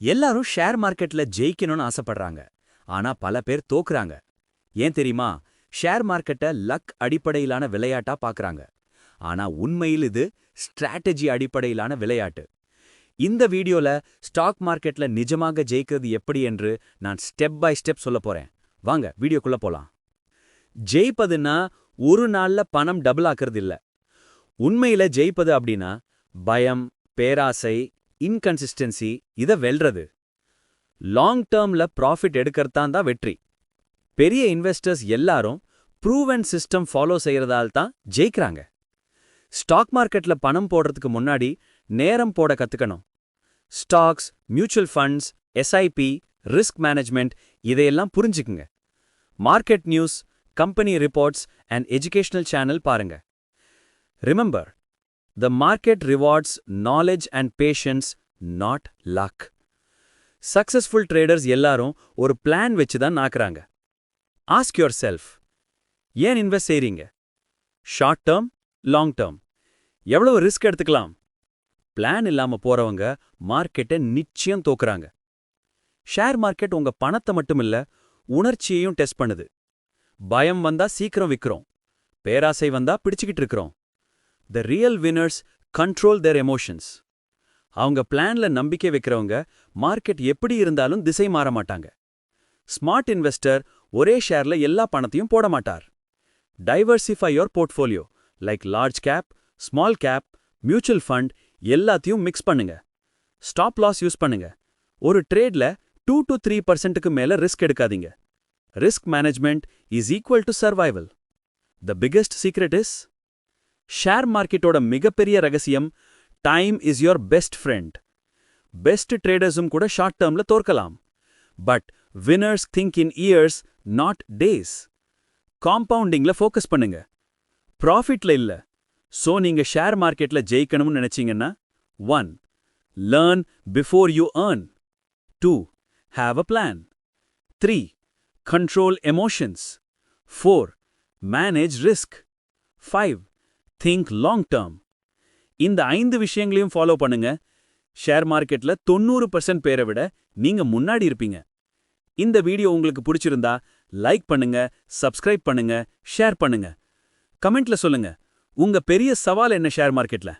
எல்லாரும் ஷேர் மார்க்கெட்ல ஜெயிக்கணும்னு ஆசைப்படுறாங்க. ஆனா பல பேர் தோக்குறாங்க. ஏன் தெரியுமா? ஷேர் மார்க்கெட்டை லக் அடிப்படையிலான விளையாட்டா பார்க்கறாங்க. ஆனா உண்மையில் இது ஸ்ட்ராட்டஜி அடிப்படையிலான விளையாட்டு. இந்த வீடியோல ஸ்டாக் மார்க்கெட்ல நிஜமாக ஜெயிக்கிறது எப்படி என்று நான் ஸ்டெப் பை ஸ்டெப் சொல்லப் போறேன். வாங்க வீடியோக்குள்ள போலாம். ஜெயிப்பதுன்னா ஒரு நாள்ல பணம் டபுள் ஆக்குறது இல்ல. உண்மையில ஜெயிப்பது அப்படின்னா பயம், பேராசை, இன்கன்சிஸ்டன்சி இத வெல்றது. லாங் டேர்ம்ல ப்ராஃபிட் எடுக்கறதான் தான் வெற்றி. பெரிய இன்வெஸ்டர்ஸ் எல்லாரும் ப்ரூவன் சிஸ்டம் ஃபாலோ செய்யறதால் தான் ஜெயிக்கிறாங்க. ஸ்டாக் மார்க்கெட்ல பணம் போடுறதுக்கு முன்னாடி நேரம் போட கத்துக்கணும். Stocks, mutual funds, SIP, risk management இதையெல்லாம் புரிஞ்சுக்குங்க. Market news, company reports and educational channel பாருங்க. Remember, the market rewards knowledge and patience, not luck. Successful traders எல்லாரும் ஒரு பிளான் வச்சு தான் நாக்குறாங்க. Ask yourself, ஏன் இன்வெஸ்ட் செய்றீங்க? Short term, long term. எவ்வளவு ரிஸ்க் எடுத்துக்கலாம்? பிளான் இல்லாம போறவங்க மார்க்கெட்டை நிச்சயம் தோக்குறாங்க. ஷேர் மார்க்கெட் உங்க பணத்தை மட்டும் இல்ல, உணர்ச்சியையும் டெஸ்ட் பண்ணுது. பயம் வந்தா சீக்கிரம் விக்கிறோம். பேராசை வந்தா பிடிச்சுக்கிட்டு இருக்கிறோம். The real winners control their emotions. அவங்க பிளான்ல நம்பிக்கை வைக்கிறவங்க மார்க்கெட் எப்படி இருந்தாலும் திசை மாற மாட்டாங்க. ஸ்மார்ட் இன்வெஸ்டர் ஒரே ஷேர்ல எல்லா பணத்தையும் போட மாட்டார். Diversify your portfolio, like large cap, small cap, mutual fund எல்லாத்தையும் மிக்ஸ் பண்ணுங்க. ஸ்டாப் லாஸ் யூஸ் பண்ணுங்க. ஒரு ட்ரேட்ல 2 to 3% மேல ரிஸ்க் எடுக்காதீங்க. Risk management is equal to survival. The biggest secret is share மார்க்கெட்டோட மிகப்பெரிய ரகசியம் time is your best friend. Best ட்ரேடர்ஸும் கூட ஷார்ட் டேர்ம்ல தோற்கலாம். But winners think in years, not days. காம்பவுண்டிங்ல ஃபோக்கஸ் பண்ணுங்க, ப்ராஃபிட்ல இல்ல. சோ நீங்க ஷேர் மார்க்கெட்ல ஜெயிக்கணும்னு நினைச்சீங்கன்னா 1. Learn before you earn. 2. Have a plan. 3. Control emotions. 4. Manage risk. 5. Think long term. இந்த 5 விஷயங்களையும் ஃபாலோ பண்ணுங்க. ஷேர் மார்க்கெட்ல 90% பேரை விட நீங்க முன்னாடி இருப்பீங்க. இந்த வீடியோ உங்களுக்கு பிடிச்சிருந்தா லைக் பண்ணுங்க, சப்ஸ்கிரைப் பண்ணுங்க, ஷேர் பண்ணுங்க. கமெண்ட்ல சொல்லுங்க, உங்க பெரிய சவால் என்ன ஷேர் மார்க்கெட்ல?